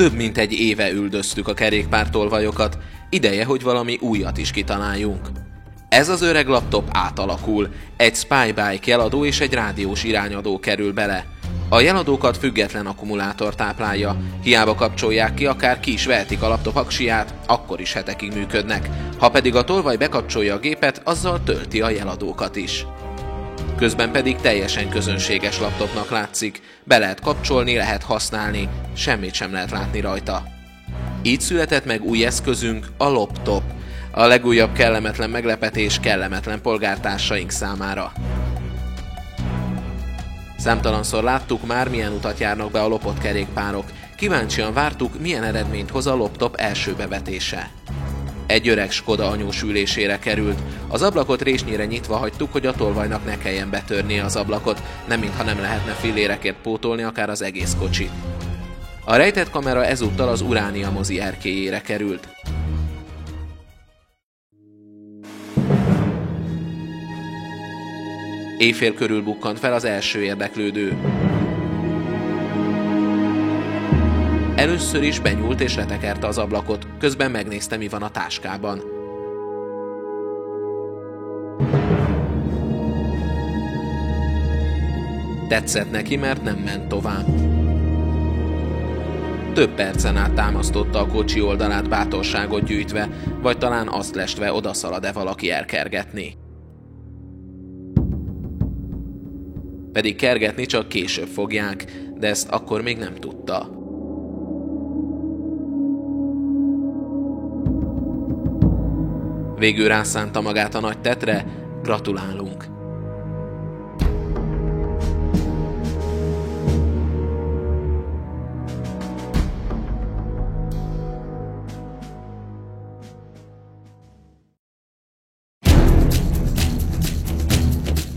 Több mint egy éve üldöztük a kerékpártolvajokat, ideje, hogy valami újat is kitaláljunk. Ez az öreg laptop átalakul, egy Spybike jeladó és egy rádiós irányadó kerül bele. A jeladókat független akkumulátor táplálja, hiába kapcsolják ki, akár ki is vehetik a laptop aksiját, akkor is hetekig működnek. Ha pedig a tolvaj bekapcsolja a gépet, azzal tölti a jeladókat is. Közben pedig teljesen közönséges laptopnak látszik, be lehet kapcsolni, lehet használni, semmit sem lehet látni rajta. Így született meg új eszközünk, a laptop, a legújabb kellemetlen meglepetés kellemetlen polgártársaink számára. Számtalanszor láttuk már, milyen utat járnak be a lopott kerékpárok, kíváncsian vártuk, milyen eredményt hoz a laptop első bevetése. Egy öreg Skoda anyós ülésére került. Az ablakot résnyire nyitva hagytuk, hogy a tolvajnak ne kelljen betörnie az ablakot, nem mintha nem lehetne fillérekért pótolni akár az egész kocsit. A rejtett kamera ezúttal az Uránia mozi erkélyére került. Éjfél körül bukkant fel az első érdeklődő. Először is benyúlt és letekerte az ablakot, közben megnézte, mi van a táskában. Tetszett neki, mert nem ment tovább. Több percen át támasztotta a kocsi oldalát bátorságot gyűjtve, vagy talán azt lestve odaszalad-e valaki elkergetni. Pedig kergetni csak később fogják, de ezt akkor még nem tudta. Végül rászánta magát a nagy tettre, gratulálunk!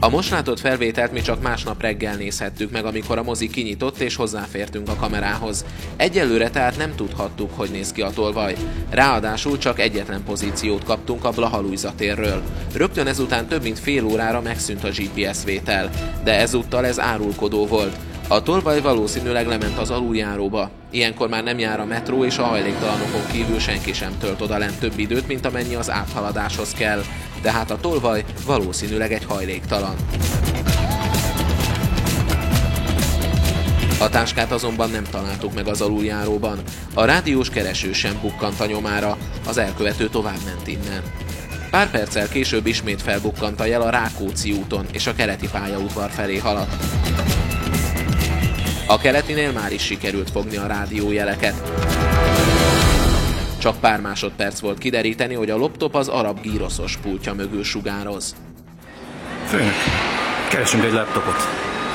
A most látott felvételt mi csak másnap reggel nézhettük meg, amikor a mozi kinyitott és hozzáfértünk a kamerához. Egyelőre tehát nem tudhattuk, hogy néz ki a tolvaj. Ráadásul csak egyetlen pozíciót kaptunk a Blaha-Lujza térről. Rögtön ezután több mint fél órára megszűnt a GPS vétel, de ezúttal ez árulkodó volt. A tolvaj valószínűleg lement az aluljáróba. Ilyenkor már nem jár a metró, és a hajléktalanokon kívül senki sem tölt oda lent több időt, mint amennyi az áthaladáshoz kell. De hát a tolvaj valószínűleg egy hajléktalan. A táskát azonban nem találtuk meg az aluljáróban. A rádiós kereső sem bukkant a nyomára, az elkövető továbbment innen. Pár perccel később ismét felbukkant a jel a Rákóczi úton, és a keleti pályaudvar felé haladt. A keletinél már is sikerült fogni a rádiójeleket. Csak pár másodperc volt kideríteni, hogy a laptop az arab gíroszos pultja mögül sugároz. Főnök, keresünk egy laptopot.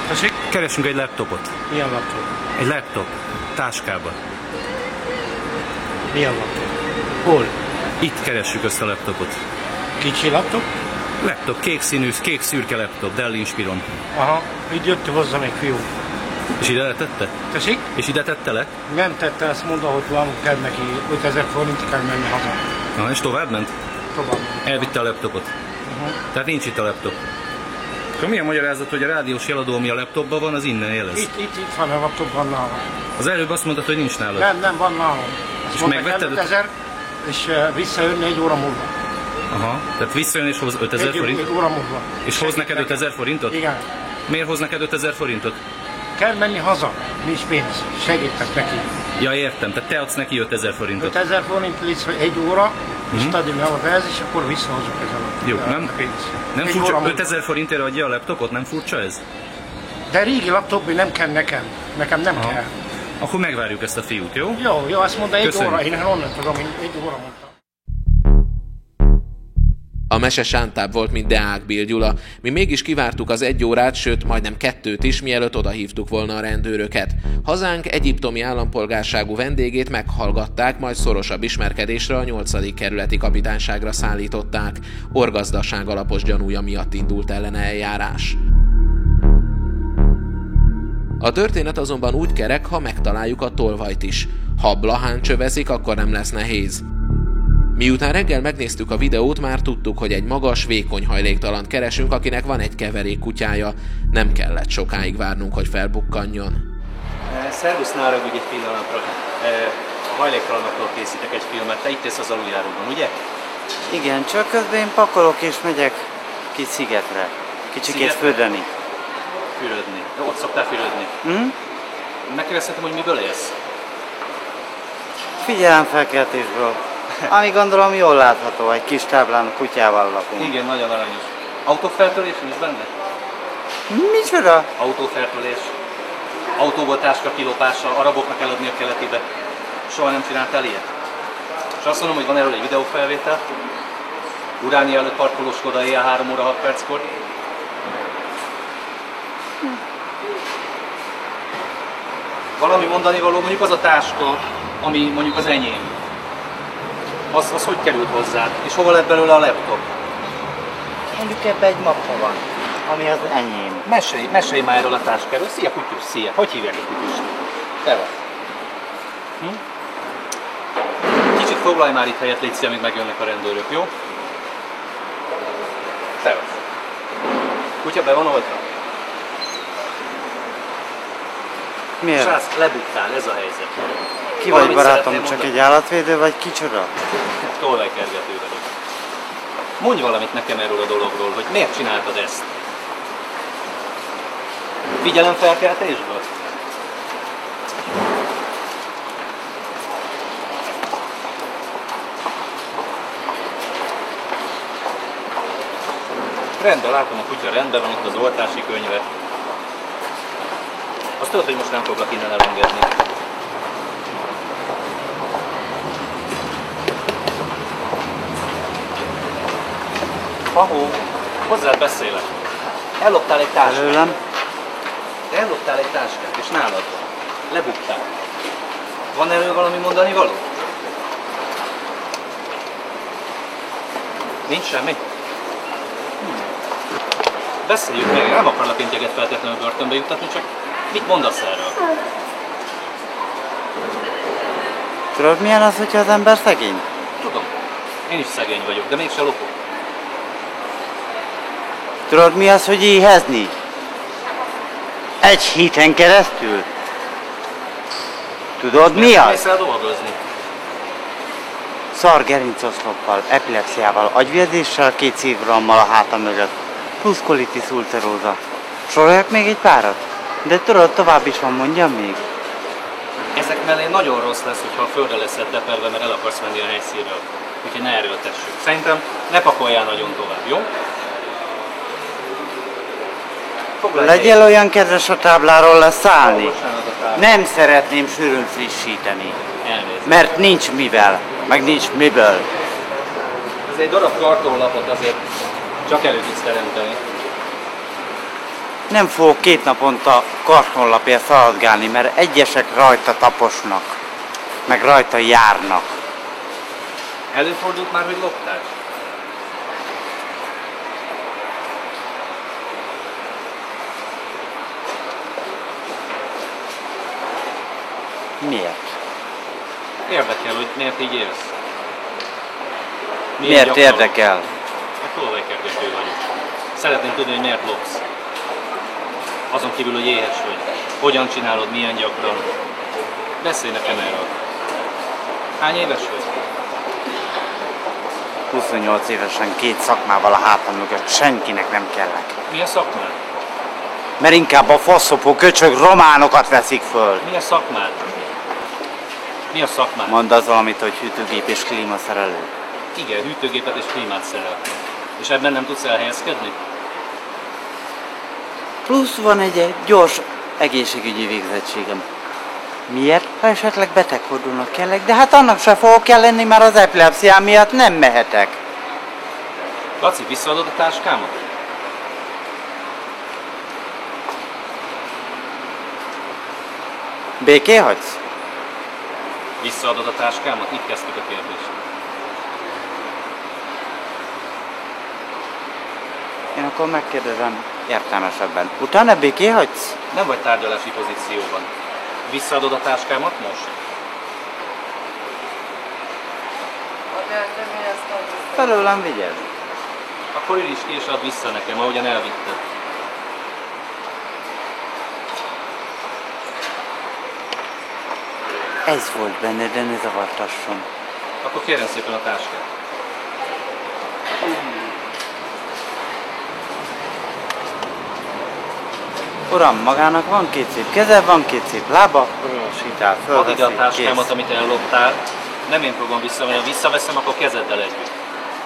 Tessék? Keresünk egy laptopot. Milyen laptop? Egy laptop. Táskában. Milyen laptop? Hol? Itt keressük ezt a laptopot. Kicsi laptop? Laptop, kék színű, kék szürke laptop, Dell Inspiron. Aha, így jött hozzá még fiú. És ide letette? Tessék? És ide tette le? Nem tette, ezt mondta, hogy van, kell neki 5000 forint, kell menni haza. Na, és tovább ment? Tovább. Elvitte a laptopot. Tehát nincs itt a laptop. Akkor milyen magyarázat, hogy a rádiós jeladó, ami a laptopban van, az innen jelez? Itt van, a laptop van nálam. Az előbb azt mondtad, hogy nincs nálad. Nem, van nálam. És megvetted? 5000, és visszajönni egy óra múlva. Aha, tehát visszajön és hoz 5000 forintot? Egy óra múlva. És hoz neked 5000 forintot? Igen. Miért hoz neked 5000 forintot? Kell menni haza, nincs pénz, segítek neki. Ja, értem, tehát te adsz neki 5000 forintot. 5000 forint lesz egy óra, és addig meg a gáz, és akkor visszahozok ezen a jó, nem? pénz. Nem furcsa, 5000 forintért adja a laptopot, nem furcsa ez? De régi laptop nem kell nekem nem kell. Akkor megvárjuk ezt a fiút, jó? Jó, azt mondta egy köszönjük. óra, én onnan tudom, egy óra mondta. A mese sántább volt, mint Deák Bill Gyula. Mi mégis kivártuk az 1 órát, sőt majdnem 2-t is, mielőtt odahívtuk volna a rendőröket. Hazánk egyiptomi állampolgárságú vendégét meghallgatták, majd szorosabb ismerkedésre a 8. kerületi kapitányságra szállították. Orgazdaság alapos gyanúja miatt indult ellene eljárás. A történet azonban úgy kerek, ha megtaláljuk a tolvajt is. Ha Blahán csövezik, akkor nem lesz nehéz. Miután reggel megnéztük a videót, már tudtuk, hogy egy magas, vékony hajléktalant keresünk, akinek van egy keverék kutyája. Nem kellett sokáig várnunk, hogy felbukkanjon. Szervusz, ne haragudj egy pillanatra. A hajléktalanokról készítek egy filmet, te itt élsz az aluljáróban, ugye? Igen, csak közben én pakolok és megyek ki szigetre. Kicsikét fürödni. Fürödni. Ott szoktál fürödni? Megkérdezhetem, hogy miből élsz? Figyelemfelkeltésből. Ami gondolom jól látható, egy kis táblán kutyával lakunk. Igen, nagyon aranyos. Autófertőlés nincs benne? Micsoda? Autófertőlés. Autóból táska kilopása, araboknak eladni a keletibe. Soha nem csináltál ilyet? És azt mondom, hogy van erről egy videófelvétel. Uránia előtt parkolós Skoda éjjel 3 óra 6 perckor. Valami mondani való, mondjuk az a táska, ami mondjuk az enyém. Az hogy került hozzád? És hova lett belőle a laptop? Mondjuk ebben egy mappa van, ami az enyém. Mesélj már erről a táskáról. Szia kutyus, szia! Hogy hívják a kutyust? Te vagy. Kicsit foglalj már itt helyet, légy szia, amíg megjönnek a rendőrök, jó? Te vagy. Kutya be van oltva? Miért? Srác, lebuktál, ez a helyzet. Ki Valamit vagy barátom, szeretnél csak mondani? egy állatvédő vagy kicsoda? Tolvajkergető vagyok. Mondj valamit nekem erről a dologról, hogy miért csináltad ezt? Figyelemfelkeltésből? Rendben, látom, a kutya rendben van, ott az oltási könyve. Azt tudod, hogy most nem foglak innen elengedni. Ahó, hozzád beszélek. Elloptál egy táskát. Előlem? Elloptál egy táskát, és nálad van. Lebuktál. Van erről valami mondani való? Nincs semmi? Beszéljük meg, nem akarlak én téged feltétlenül börtönbe juttatni, csak mit mondasz erről? Tudod milyen az, hogyha az ember szegény? Tudom, én is szegény vagyok, de mégse lopok. Tudod mi az, hogy éhezni? Egy héten keresztül? Tudod mi Miért az? mész el dolgozni? Szar gerincoszloppal, epilepsziával, agyvérzéssel, 2 szívrohammal a háta mögött, plusz colitis ulceróza. Soroljak még egy párat? De tudod, tovább is van, mondjam még. Ezek mellé nagyon rossz lesz, hogyha a földre leszel teperve, mert el akarsz menni a helyszínről. Úgyhogy ne erőltessük. Szerintem ne pakoljál nagyon tovább, jó? Legyél olyan kedves a tábláról leszállni. Bocsánat, a tábla. Nem szeretném sűrűn frissíteni, Elnézést. mert nincs mivel, meg nincs miből. Ez egy darab kartonlapot azért csak elő tudsz teremteni. Nem fogok 2 naponta kartonlapért szaladgálni, mert egyesek rajta taposnak, meg rajta járnak. Előfordult már, hogy loptál? Miért? Érdekel, hogy miért így élsz. Miért gyakran? érdekel? A tolvajkergető vagyok. Szeretném tudni, hogy miért lopsz. Azon kívül, hogy éhes vagy. Hogyan csinálod, milyen gyakran. Beszélj nekem erről. Hány éves vagy? 28 évesen 2 szakmával a hátam mögött senkinek nem kellek. Mi a szakmád? Mert inkább a faszopó köcsög románokat veszik föl. Mi a szakmád? Mi a szakmád? Mondd az valamit, hogy hűtőgép és klímaszerelő. Igen, hűtőgépet és klímát szerel. És ebben nem tudsz elhelyezkedni? Plusz van egy gyors egészségügyi végzettségem. Miért? Ha esetleg betegfordulnak kellek, de hát annak se fogok kell lenni, mert az epilepsziám miatt nem mehetek. Laci, visszaadod a táskámat? Béké hagysz? Visszaadod a táskámat? Itt kezdtük a kérdést. Én akkor megkérdezem értelmesebben. Utána béké hagysz? Nem vagy tárgyalási pozícióban. Visszaadod a táskámat most? Felőlem vigyázz. Akkor ülj is ki és add vissza nekem, ahogyan elvitted. Ez volt benne, de ne zavartasson. Akkor kérem szépen a táskát. Uram, magának van két szép keze, van két szép lába, sétál, Add ide a fölveszi, táskámat, kész. amit elloptál. Nem én fogom visszavenni, ha visszaveszem, akkor kezeddel együtt.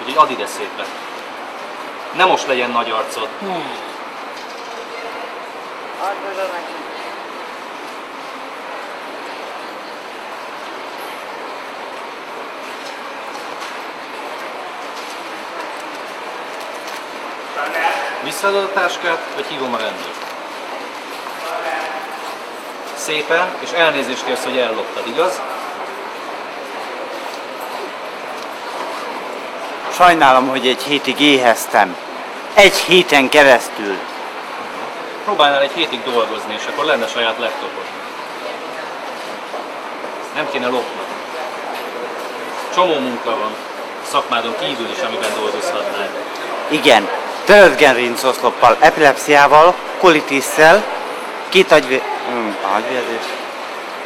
Úgyhogy add ide szépen. Ne most legyen nagy arcod. Visszaadod a táskát, vagy hívom a rendőrt? Szépen, és elnézést kérsz, hogy elloptad, igaz? Sajnálom, hogy egy hétig éheztem. Egy héten keresztül. Próbálnál egy hétig dolgozni, és akkor lenne saját laptopod. Nem kéne lopnod. Csomó munka van, szakmádon kívül is, amiben dolgozhatnál. Igen, törött-gerincoszloppal, epilepsziával, kolitisszel, agyvérzés.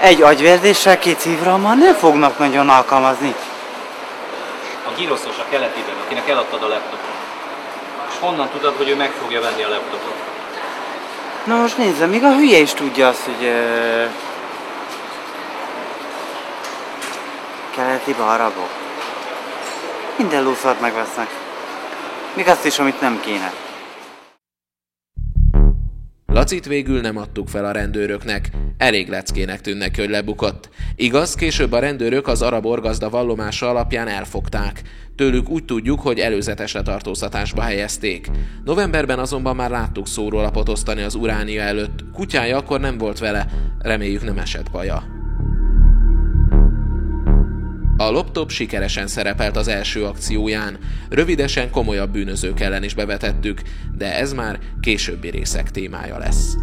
Egy agyvérzéssel, 2 szívrohammal nem fognak nagyon alkalmazni. A giroszos a keletiben, akinek eladtad a laptopot. És honnan tudod, hogy ő meg fogja venni a laptopot? Na most nézze, még a hülye is tudja azt, hogy keletibe arabok. Minden lószart megvesznek. Még azt is, amit nem kéne. Lacit végül nem adtuk fel a rendőröknek, elég leckének tűnt neki, hogy lebukott. Igaz, később a rendőrök az arab orgazda vallomása alapján elfogták. Tőlük úgy tudjuk, hogy előzetes letartóztatásba helyezték. Novemberben azonban már láttuk szórólapot osztani az Uránia előtt. Kutyája akkor nem volt vele, reméljük nem esett baja. A laptop sikeresen szerepelt az első akcióján. Rövidesen komolyabb bűnözők ellen is bevetettük, de ez már későbbi részek témája lesz.